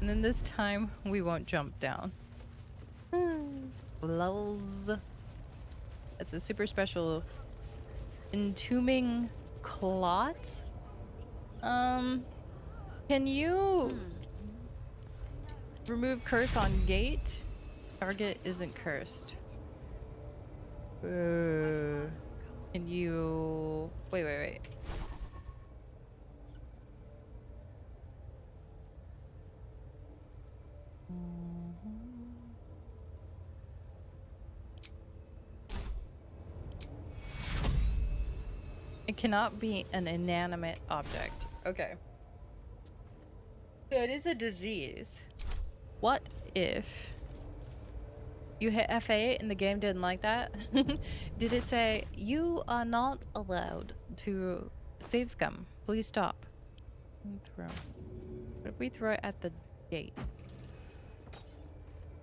And then this time, we won't jump down. Lulz. It's a super special entombing clot. Can you remove curse on gate? Target isn't cursed. Can you... Wait. It cannot be an inanimate object. Okay. So it is a disease. What if you hit F8 and the game didn't like that? Did it say, you are not allowed to save scum? Please stop. Throw. What if we throw it at the gate?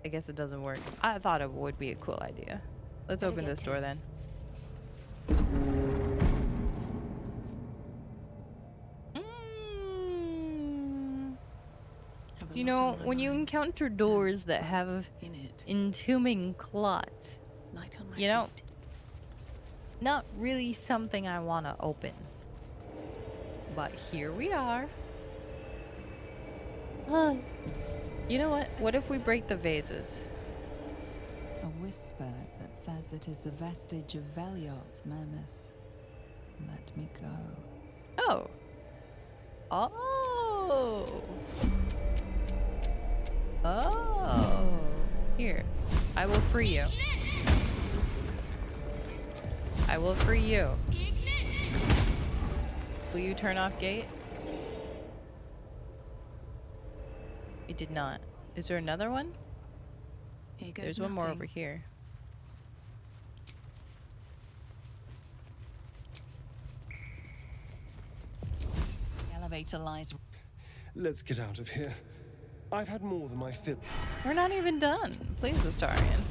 I guess it doesn't work. I thought it would be a cool idea. Let's open this door then. You know, when you encounter doors that have entombing clot, you know, not really something I want to open. But here we are. You know what? What if we break the vases? A whisper that says it is the vestige of Velioth murmurs, "Let me go." Oh. Oh. Oh. Here. I will free you. I will free you. Will you turn off gate? It did not. Is there another one? There's one more over here. The elevator lies. Let's get out of here. I've had more than my fill. We're not even done. Please, Astarion.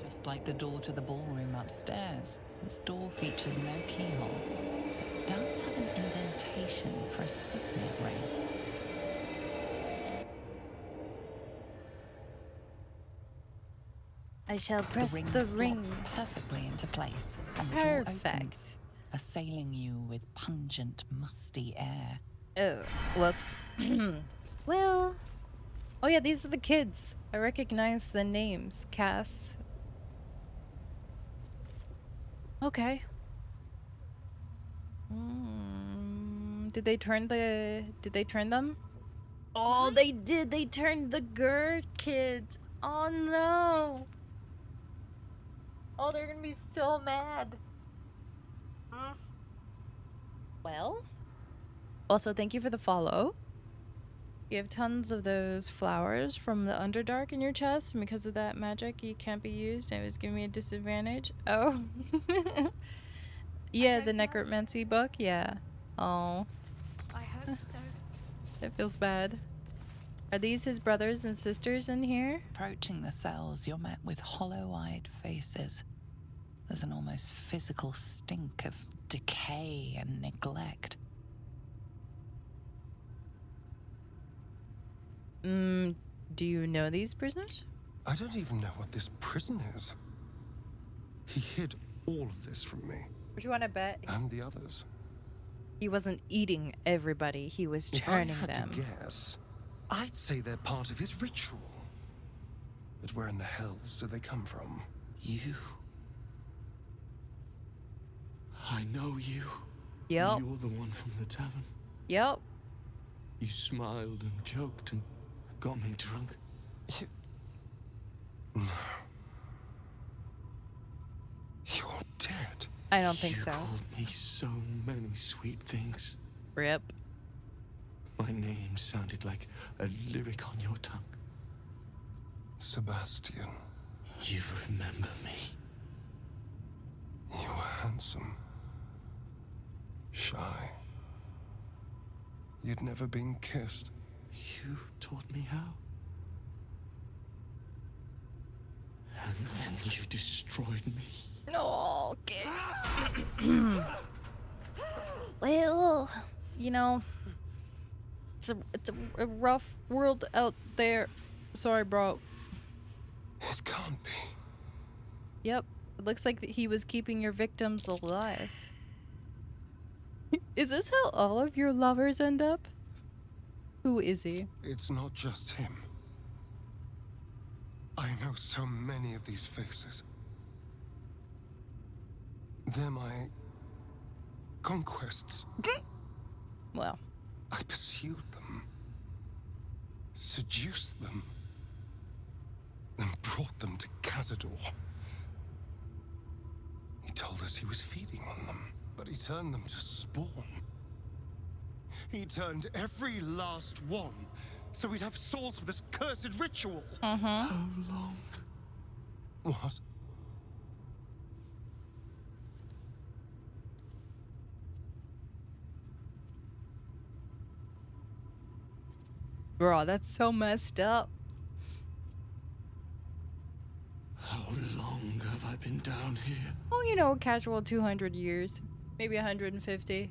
Just like the door to the ballroom upstairs, this door features no keyhole, but does have an indentation for a signet ring. I shall press the ring. Slots perfectly into place, and the door opens, assailing you with pungent, musty air. Oh, whoops. Well, oh yeah, these are the kids. I recognize the names. Cass. Okay. Did they turn them? Oh, they did. They turned the Gur kids. Oh no. Oh, they're gonna be so mad. Well. Also, thank you for the follow. You have tons of those flowers from the Underdark in your chest, and because of that magic, you can't be used. It was giving me a disadvantage. Oh. Yeah, the necromancy book. Yeah. Oh. I hope so. That feels bad. Are these his brothers and sisters in here? Approaching the cells, you're met with hollow-eyed faces. There's an almost physical stink of decay and neglect. Do you know these prisoners? I don't even know what this prison is. He hid all of this from me. Would you want to bet And the others. he wasn't eating everybody, he was churning If I had them? to guess, I'd say they're part of his ritual. But where in the hells do they come from? You. I know you. Yep. You're the one from the tavern. Yep. You smiled and joked and got me drunk. No. You're dead. I don't think You so. called me so many sweet things. Rip. My name sounded like a lyric on your tongue. Sebastian, You remember me. you were handsome. Shy. you'd never been kissed. You taught me how. And then you destroyed me. No, okay. Well, you know, it's a rough world out there. Sorry, bro. It can't be. Yep, it looks like he was keeping your victims alive. Is this how all of your lovers end up? Who is he? It's not just him. I know so many of these faces. They're my conquests. Well, I pursued them, seduced them, and brought them to Cazador. He told us he was feeding on them, but he turned them to spawn. He turned every last one, so we'd have souls for this cursed ritual. How long? What? bro, that's so messed up. How long have I been down here? Oh, you know, casual 200 years. Maybe 150.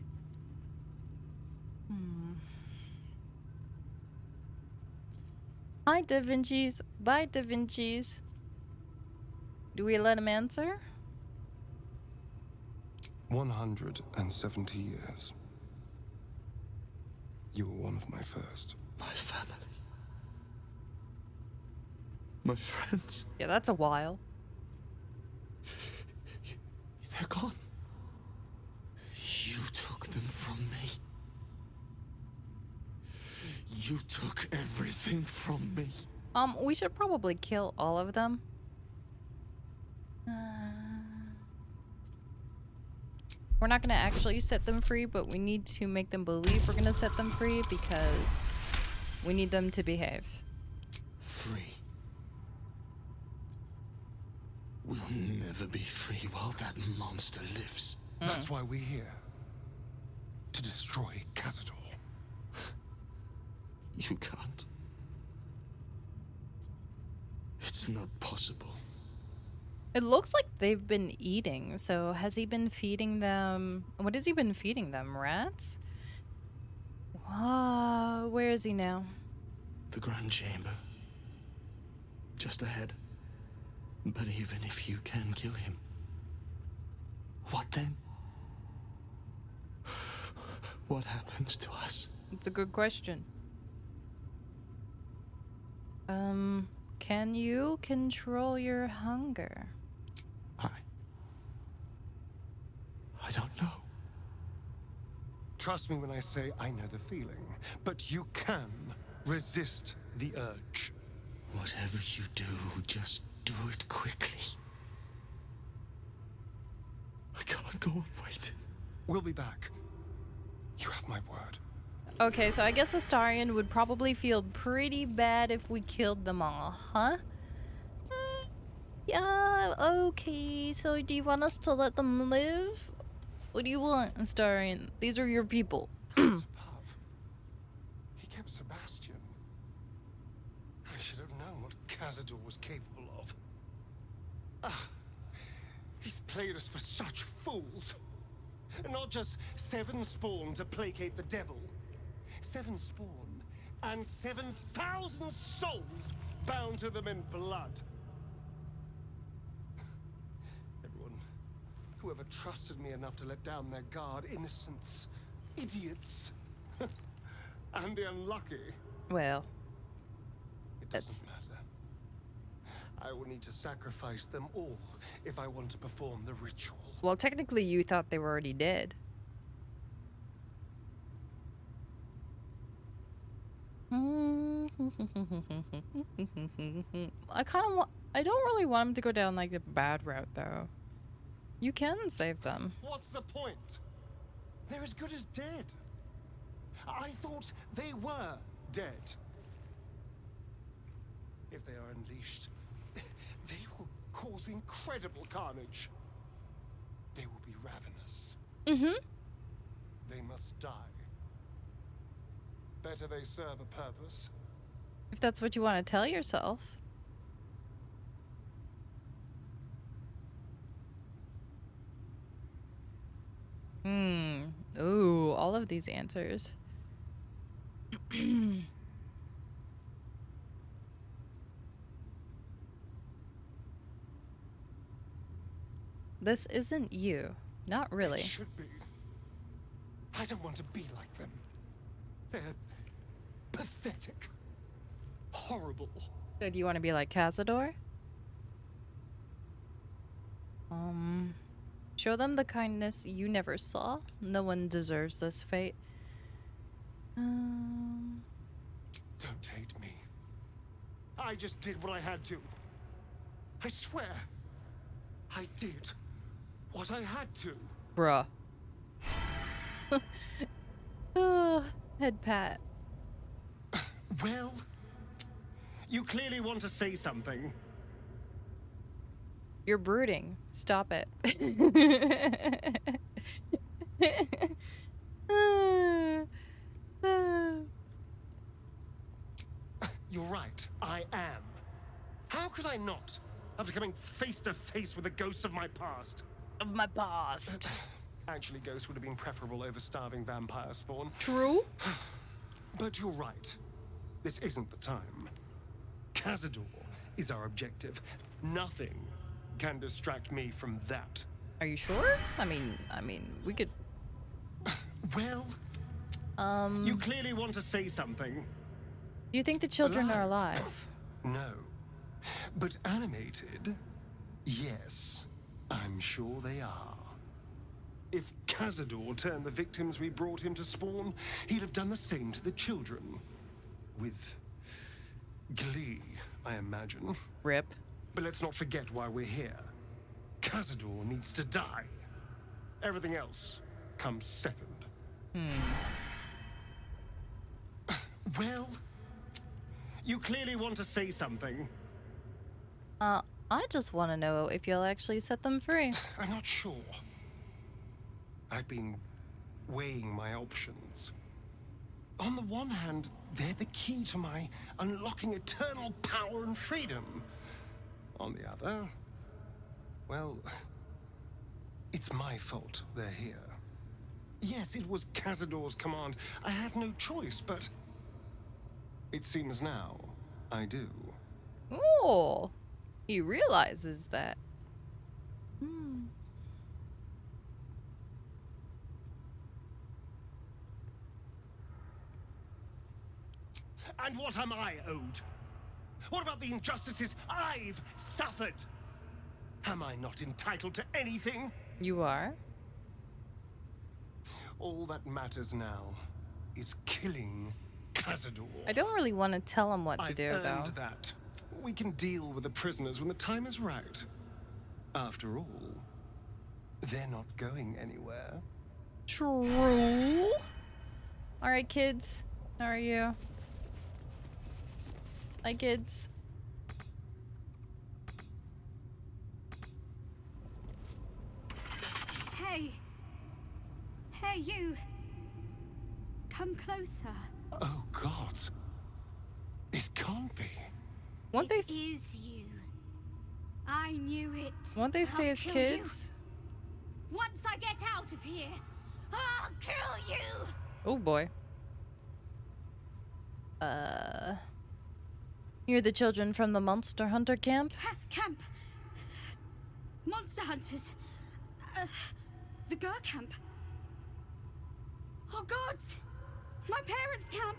Hi, Da Vinci's. Bye, Da Vinci's. Do we let him answer? 170 years. You were one of my first. My family. My friends. Yeah, that's a while. They're gone. You took them from me. You took everything from me. We should probably kill all of them. We're not gonna actually set them free, but we need to make them believe we're gonna set them free because we need them to behave. Free. We'll never be free while that monster lives. That's why we're here. To destroy Cazador. You can't. It's not possible. It looks like they've been eating, so has he been feeding them? What has he been feeding them? Rats? Where is he now? The Grand Chamber. Just ahead. But even if you can kill him, what then? What happens to us? It's a good question. Can you control your hunger? I don't know. Trust me when I say I know the feeling, but you can resist the urge. Whatever you do, just do it quickly. I can't go on waiting. We'll be back. You have my word. Okay, so I guess Astarion would probably feel pretty bad if we killed them all, huh? Yeah, okay, so do you want us to let them live? What do you want, Astarion? These are your people. Puff. He kept Sebastian. I should have known what Cazador was capable of. He's played us for such fools. Not just 7 spawn to placate the devil. 7 spawn and 7,000 souls bound to them in blood. Whoever trusted me enough to let down their guard, innocents, idiots, and the unlucky. Well, It That's- doesn't matter. I will need to sacrifice them all if I want to perform the ritual. well, technically you thought they were already dead. I don't really want him to go down like the bad route though. You can save them. What's the point? They're as good as dead. I thought they were dead. If they are unleashed, they will cause incredible carnage. They will be ravenous. Mm-hmm. They must die. Better they serve a purpose. If that's what you want to tell yourself. Ooh, all of these answers. This isn't you. Not really. It should be. I don't want to be like them. They're pathetic. Horrible. So do you want to be like Cazador? Show them the kindness you never saw. No one deserves this fate. Don't hate me. I just did what I had to. I swear. I did what I had to. Bruh. Head pat. Well, you clearly want to say something. You're brooding. Stop it. You're right, I am. How could I not, after coming face to face with the ghosts of my past? Of my past. Actually, ghosts would have been preferable over starving vampire spawn. True. But you're right. This isn't the time. Cazador is our objective. Nothing can distract me from that. Are you sure? I mean, we could. Well, you clearly want to say something. Do you think the children are alive? No. But animated, yes. I'm sure they are. If Cazador turned the victims we brought him to spawn, he'd have done the same to the children. With glee, I imagine. Rip. But let's not forget why we're here. Cazador needs to die. Everything else comes second. Well, you clearly want to say something. I just want to know if you'll actually set them free. I'm not sure. I've been weighing my options. On the one hand, they're the key to my unlocking eternal power and freedom. On the other, well, it's my fault they're here. Yes, it was Cazador's command. I had no choice, but it seems now I do. Oh, he realizes that. And what am I owed? What about the injustices I've suffered? Am I not entitled to anything? You are? All that matters now is killing Cazador. I don't really want to tell him what to I've do, though. earned that. We can deal with the prisoners when the time is right. After all, they're not going anywhere. True. All right, kids. How are you? Hi, kids. Hey. Hey, you. Come closer. Oh, God. It can't be. Won't they? It is you. I knew it. Won't they stay I'll as kill kids? You. Once I get out of here, I'll kill you. Oh boy. You're the children from the Monster Hunter camp? Camp. Monster hunters. The Gur camp. Oh gods! My parents' camp.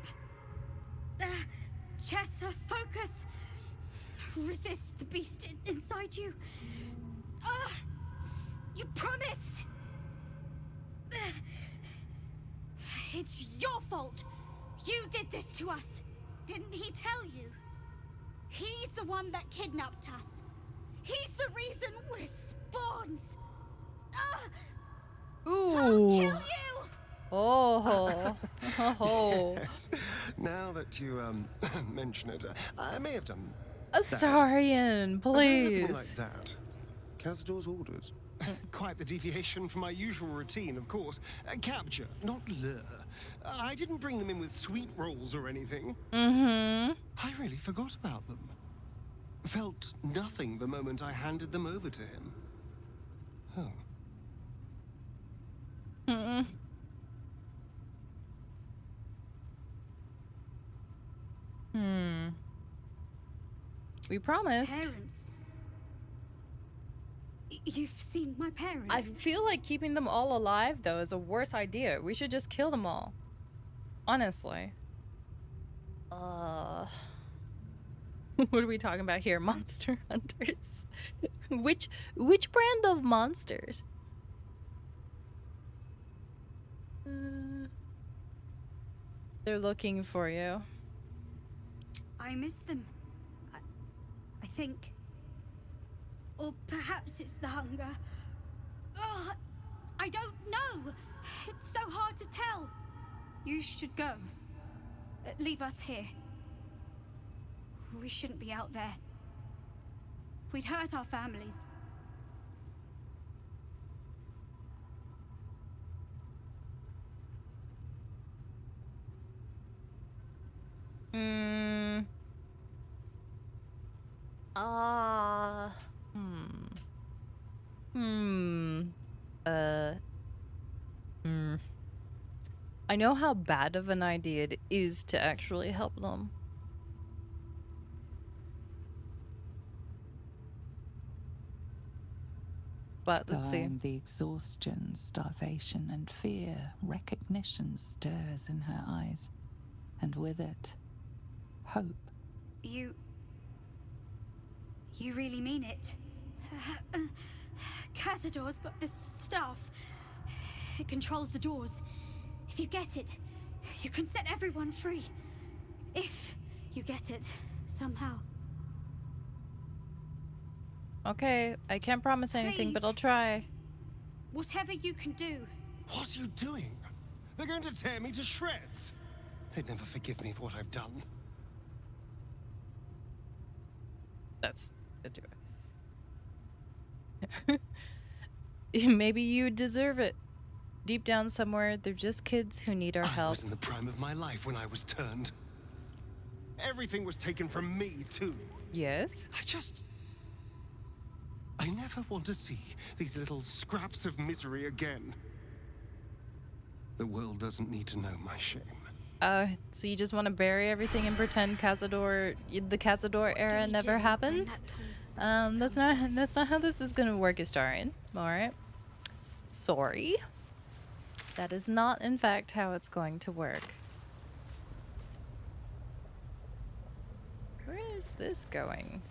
Chessa, focus. Resist the beast inside you. You promised. It's your fault. You did this to us. Didn't he tell you? He's the one that kidnapped us. He's the reason we're spawns. I'll Ooh. kill you. Oh. Oh. Now that you mention it, I may have done Astarion, Don't look at me like please. that. Cazador's orders. Quite the deviation from my usual routine, of course. Capture, not lure. I didn't bring them in with sweet rolls or anything. Mm-hmm. I really forgot about them. Felt nothing the moment I handed them over to him. Oh. Mm-mm. We promised. Parents. You've seen my parents. I feel like keeping them all alive, though, is a worse idea. We should just kill them all. Honestly. What are we talking about here? Monster hunters. Which brand of monsters? They're looking for you. I miss them. I think. Or perhaps it's the hunger. Ugh, I don't know. It's so hard to tell. You should go. Leave us here. We shouldn't be out there. We'd hurt our families. I know how bad of an idea it is to actually help them. But let's see. Behind the exhaustion, starvation, and fear, recognition stirs in her eyes. And with it, hope. You really mean it? Cazador's got this stuff. It controls the doors. If you get it, you can set everyone free. If you get it, somehow. Okay, I can't promise anything, but Please. I'll try. Whatever you can do. What are you doing? They're going to tear me to shreds. They'd never forgive me for what I've done. That's do it. Maybe you deserve it. Deep down somewhere, they're just kids who need our I help. was in the prime of my life when I was turned. Everything was taken from me, too. Yes? I never want to see these little scraps of misery again. The world doesn't need to know my shame. So you just want to bury everything and pretend the Cazador era never happened? That's not how this is gonna work, Astarian. Alright. Sorry. That is not, in fact, how it's going to work. Where is this going?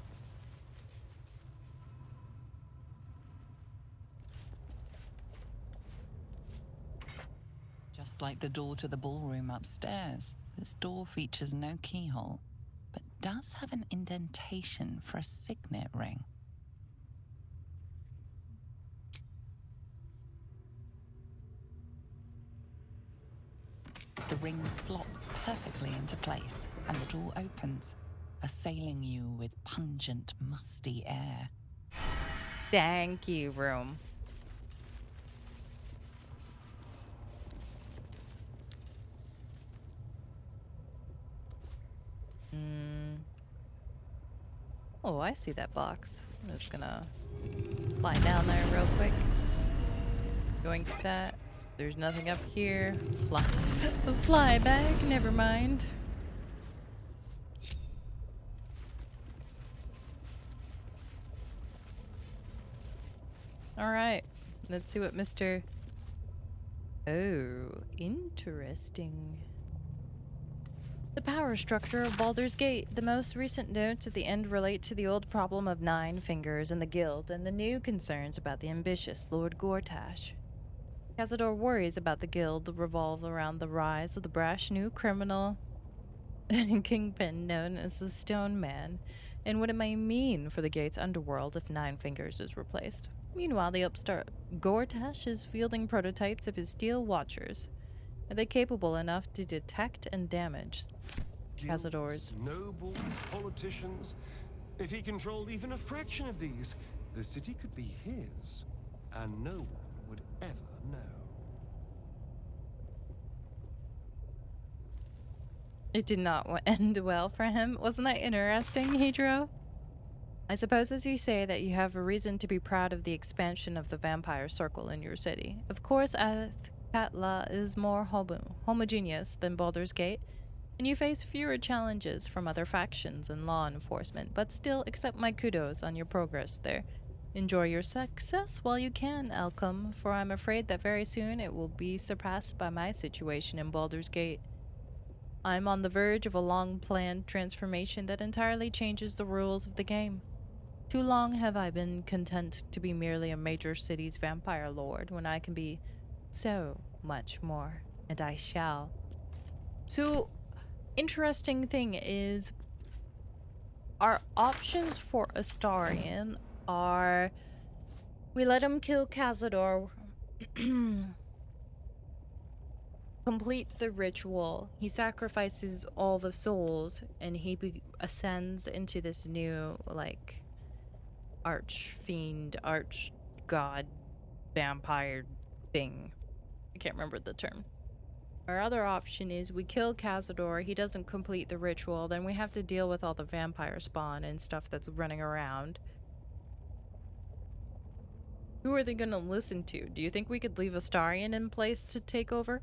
Just like the door to the ballroom upstairs, this door features no keyhole, but does have an indentation for a signet ring. The ring slots perfectly into place, and the door opens, assailing you with pungent, musty air. Thank you, room. Oh, I see that box. I'm just gonna fly down there real quick. Going for that. There's nothing up here. Fly back. Never mind. All right. Let's see what Mr. Oh, interesting. The power structure of Baldur's Gate. The most recent notes at the end relate to the old problem of 9 fingers in the guild and the new concerns about the ambitious Lord Gortash. Cazador worries about the guild revolve around the rise of the brash new criminal kingpin known as the Stone Man, and what it may mean for the gate's underworld if 9 fingers is replaced. Meanwhile, the upstart Gortash is fielding prototypes of his steel watchers. Are they capable enough to detect and damage Cazadors? Nobles, politicians. If he controlled even a fraction of these, the city could be his, and no one would ever know. It did not end well for him. Wasn't that interesting, Hedro? I suppose as you say that you have a reason to be proud of the expansion of the vampire circle in your city. Of course, Athkatla is more homogeneous than Baldur's Gate, and you face fewer challenges from other factions and law enforcement, but still accept my kudos on your progress there. Enjoy your success while you can, Elcom, for I'm afraid that very soon it will be surpassed by my situation in Baldur's Gate. I'm on the verge of a long-planned transformation that entirely changes the rules of the game. Too long have I been content to be merely a major city's vampire lord when I can be so much more, and I shall. So, interesting thing is, our options for Astarion are we let him kill Cazador, complete the ritual, he sacrifices all the souls, and he ascends into this new, like, arch-fiend, arch-god vampire thing. I can't remember the term. Our other option is we kill Cazador, he doesn't complete the ritual, then we have to deal with all the vampire spawn and stuff that's running around. Who are they gonna listen to? Do you think we could leave Astarion in place to take over?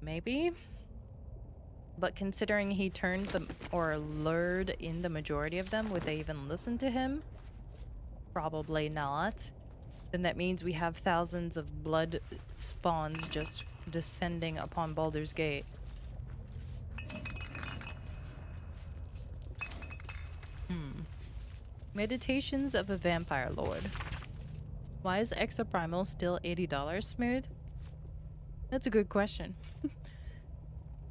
Maybe. But considering he turned them or lured in the majority of them, would they even listen to him? Probably not. Then that means we have thousands of blood spawns just descending upon Baldur's Gate. Meditations of a Vampire Lord. Why is Exoprimal still $80 smooth? That's a good question.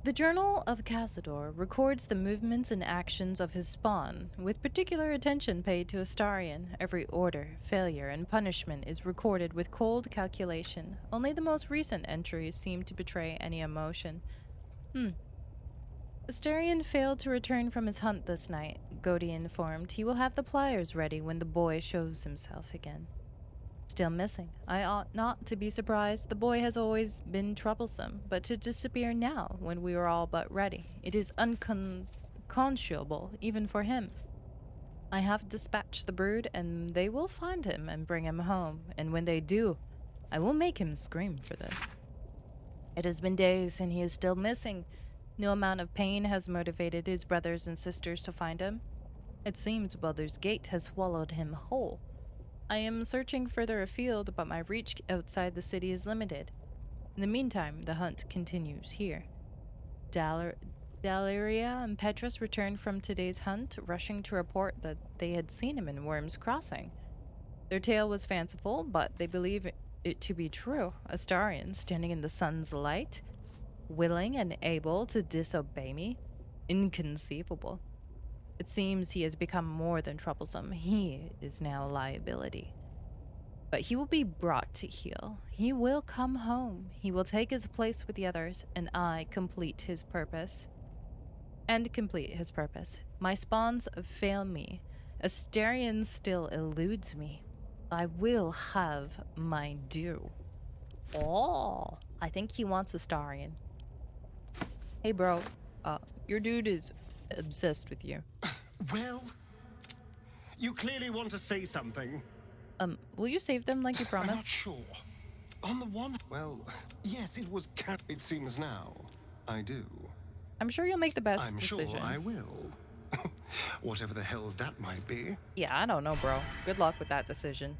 The Journal of Cazador records the movements and actions of his spawn, with particular attention paid to Astarion. Every order, failure, and punishment is recorded with cold calculation. Only the most recent entries seem to betray any emotion. Astarion failed to return from his hunt this night. Godi informed he will have the pliers ready when the boy shows himself again. Still missing. I ought not to be surprised. The boy has always been troublesome, but to disappear now, when we are all but ready, it is unconscionable, even for him. I have dispatched the brood, and they will find him and bring him home, and when they do, I will make him scream for this. It has been days, and he is still missing. No amount of pain has motivated his brothers and sisters to find him. It seems Baldur's Gate has swallowed him whole. I am searching further afield, but my reach outside the city is limited. In the meantime, the hunt continues here. Daleria and Petrus returned from today's hunt, rushing to report that they had seen him in Worm's Crossing. Their tale was fanciful, but they believe it to be true. Astarion, standing in the sun's light, willing and able to disobey me? Inconceivable. It seems he has become more than troublesome. He is now a liability. But he will be brought to heel. He will come home. He will take his place with the others, and I complete his purpose. My spawns fail me. Astarion still eludes me. I will have my due. Oh, I think he wants Astarion. Hey, bro. Your dude is obsessed with you. Well, you clearly want to say something. Will you save them like you I'm not promised? sure. On the one... Well, yes, it was It seems now. I do. I'm sure you'll make the best I'm decision. sure I will. Whatever the hell's that might be. Yeah, I don't know, bro. Good luck with that decision.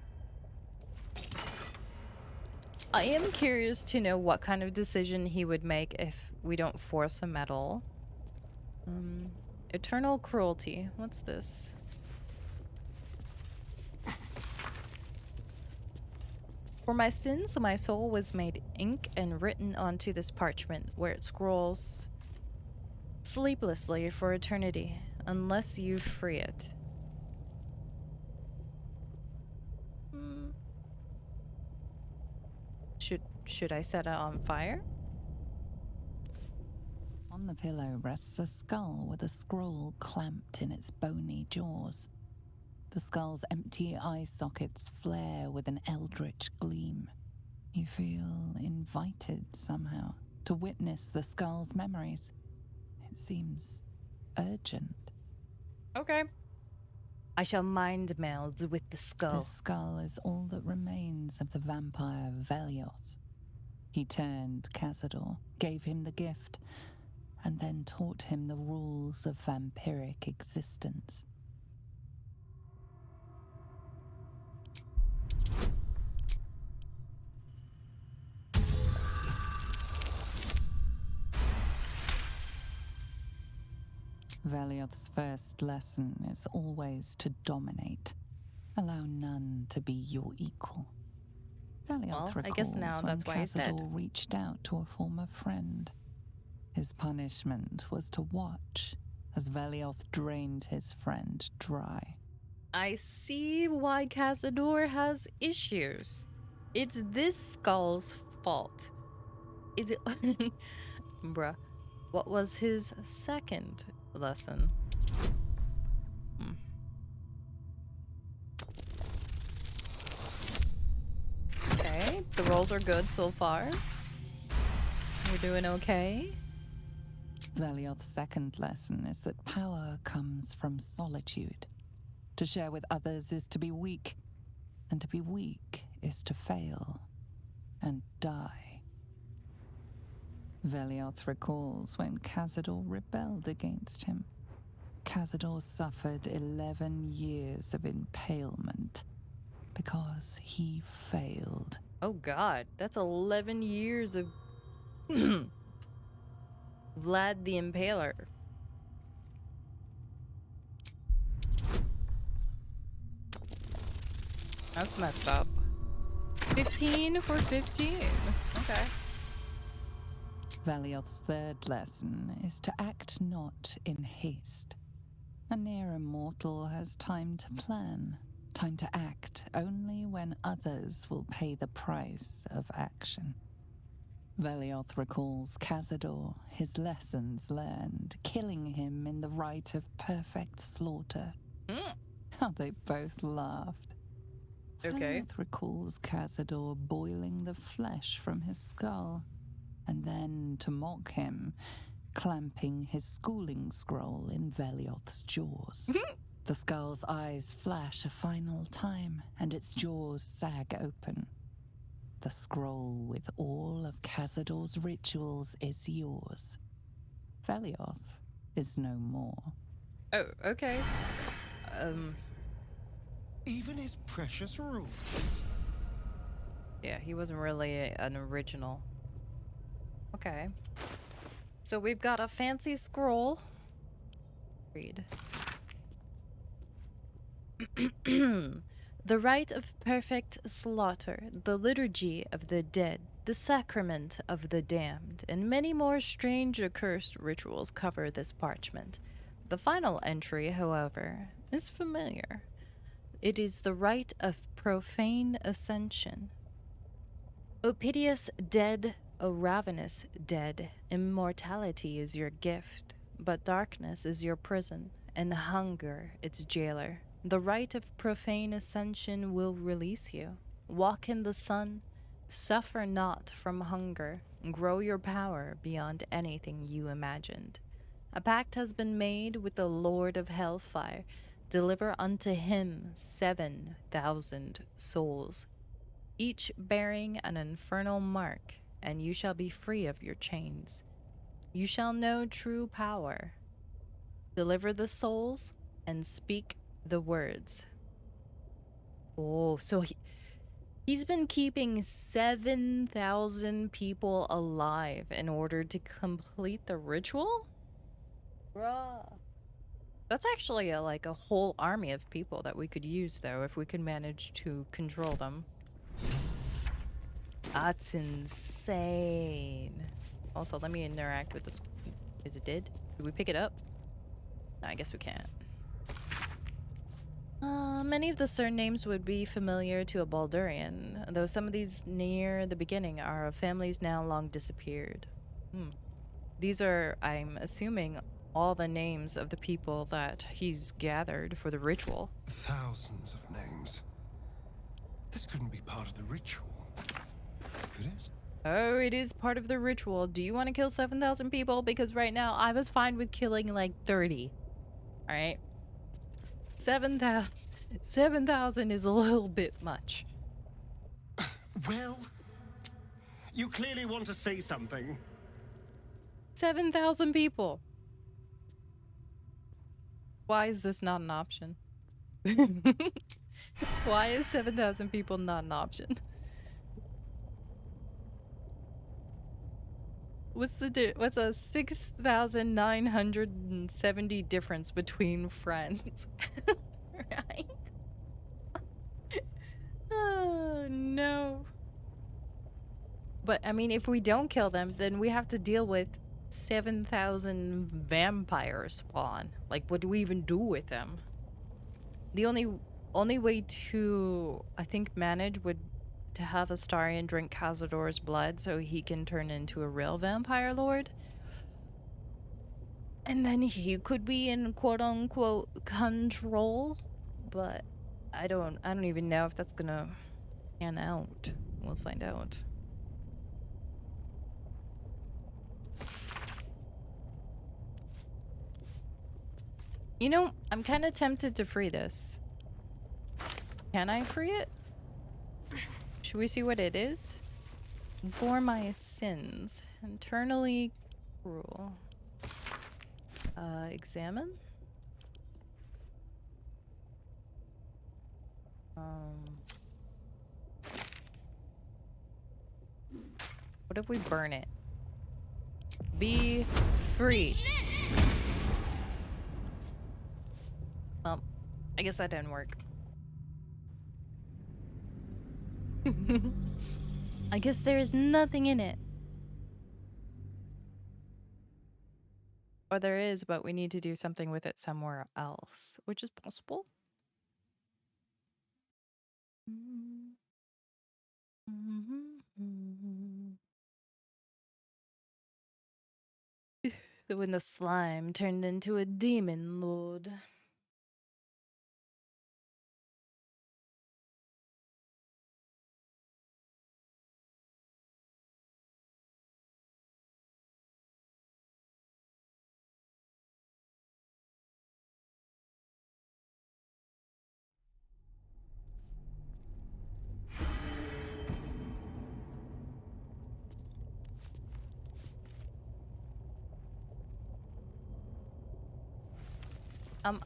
I am curious to know what kind of decision he would make if we don't force him at all. Eternal cruelty. What's this? For my sins, my soul was made ink and written onto this parchment, where it scrolls sleeplessly for eternity, unless you free it. Should I set it on fire? On the pillow rests a skull with a scroll clamped in its bony jaws. The skull's empty eye sockets flare with an eldritch gleam. You feel invited somehow to witness the skull's memories. It seems urgent. Okay. I shall mind meld with the The skull. skull is all that remains of the vampire Velioth. He turned Cazador, gave him the gift, and then taught him the rules of vampiric existence. Velioth's first lesson is always to dominate. Allow none to be your equal. Velioth Well, I guess recalls now when that's why he's dead. Cazador reached out to a former friend. His punishment was to watch as Velioth drained his friend dry. I see why Cazador has issues. It's this skull's fault. Is it? Bruh. What was his second lesson? Okay, the rolls are good so far. We're doing okay. Velioth's second lesson is that power comes from solitude. To share with others is to be weak, and to be weak is to fail and die. Velioth recalls when Cazador rebelled against him. Cazador suffered 11 years of impalement because he failed. Oh god, that's 11 years of Vlad the Impaler. That's messed up. 15 for 15. Okay. Velioth's third lesson is to act not in haste. A near immortal has time to plan, time to act only when others will pay the price of action. Velioth recalls Cazador, his lessons learned, killing him in the rite of perfect slaughter. How they both laughed. Okay. Velioth recalls Cazador boiling the flesh from his skull, and then, to mock him, clamping his schooling scroll in Velioth's jaws. The skull's eyes flash a final time, and its jaws sag open. The scroll with all of Cazador's rituals is yours. Velioth is no more. Oh, okay. Even his precious rules. Yeah, he wasn't really an original. Okay. So we've got a fancy scroll. Read. The rite of perfect slaughter, the liturgy of the dead, the sacrament of the damned, and many more strange accursed rituals cover this parchment. The final entry, however, is familiar. It is the rite of profane ascension. O piteous dead, O ravenous dead, immortality is your gift, but darkness is your prison, and hunger its jailer. The rite of profane ascension will release you. Walk in the sun, suffer not from hunger, grow your power beyond anything you imagined. A pact has been made with the Lord of Hellfire. Deliver unto him 7,000 souls, each bearing an infernal mark, and you shall be free of your chains. You shall know true power. Deliver the souls and speak the words. Oh, so he's been keeping 7,000 people alive in order to complete the ritual? Bruh. That's actually like a whole army of people that we could use, though, if we could manage to control them. That's insane. Also, let me interact with this. Is it dead? Did we pick it up? No, I guess we can't. Many of the surnames would be familiar to a Baldurian, though some of these near the beginning are of families now long disappeared. These are, I'm assuming, all the names of the people that he's gathered for the ritual. Thousands of names. This couldn't be part of the ritual, could it? Oh, it is part of the ritual. Do you want to kill 7,000 people? Because right now I was fine with killing like 30. Alright? 7,000 is a little bit much. Well, you clearly want to say something. 7,000 people. Why is this not an option? Why is 7,000 people not an option? What's a 6,970 difference between friends? Right? Oh no. But I mean, if we don't kill them, then we have to deal with 7,000 vampires spawn. Like, what do we even do with them? The only way to, I think, manage would to have Astarion drink Cazador's blood so he can turn into a real vampire lord. And then he could be in quote-unquote control. But I don't even know if that's gonna pan out. We'll find out. You know, I'm kind of tempted to free this. Can I free it? Should we see what it is? For my sins. Internally cruel. Examine? What if we burn it? Be free. Well, I guess that didn't work. I guess there is nothing in it. Or there is, but we need to do something with it somewhere else, which is possible. When the slime turned into a demon lord.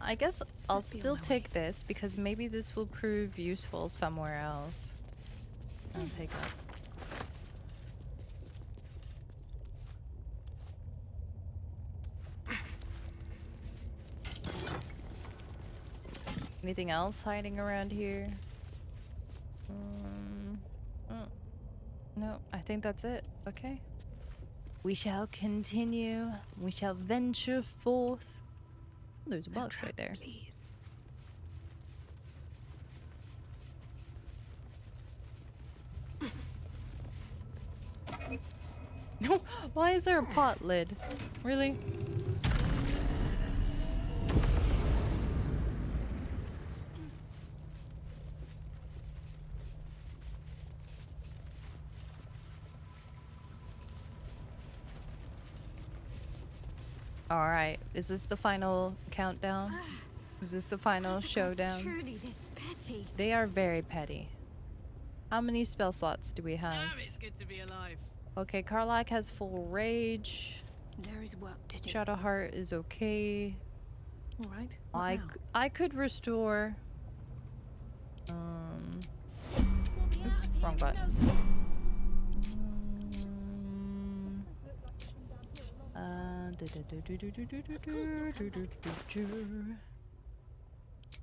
I guess I'll still take this because maybe this will prove useful somewhere else. I'll pick up. Anything else hiding around here? No, I think that's it. Okay. We shall continue. We shall venture forth. Oh, there's a box right there. Please. Why is there a pot lid? Really? Alright, is this the final countdown? Is this the final showdown? Truly this petty. They are very petty. How many spell slots do we have? Damn, it's good to be alive. Okay, Karlak has full rage. There is work to do. Shadowheart is okay. All right. I could restore. Oops, wrong button.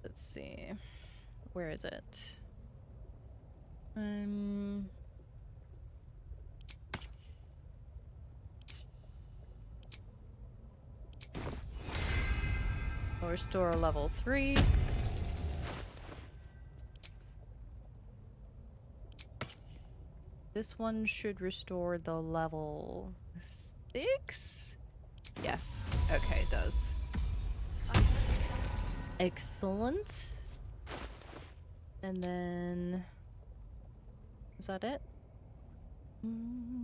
Let's see. Where is it? Restore level 3. This one should restore the level 6? Yes. Okay, it does. Excellent. And then... is that it?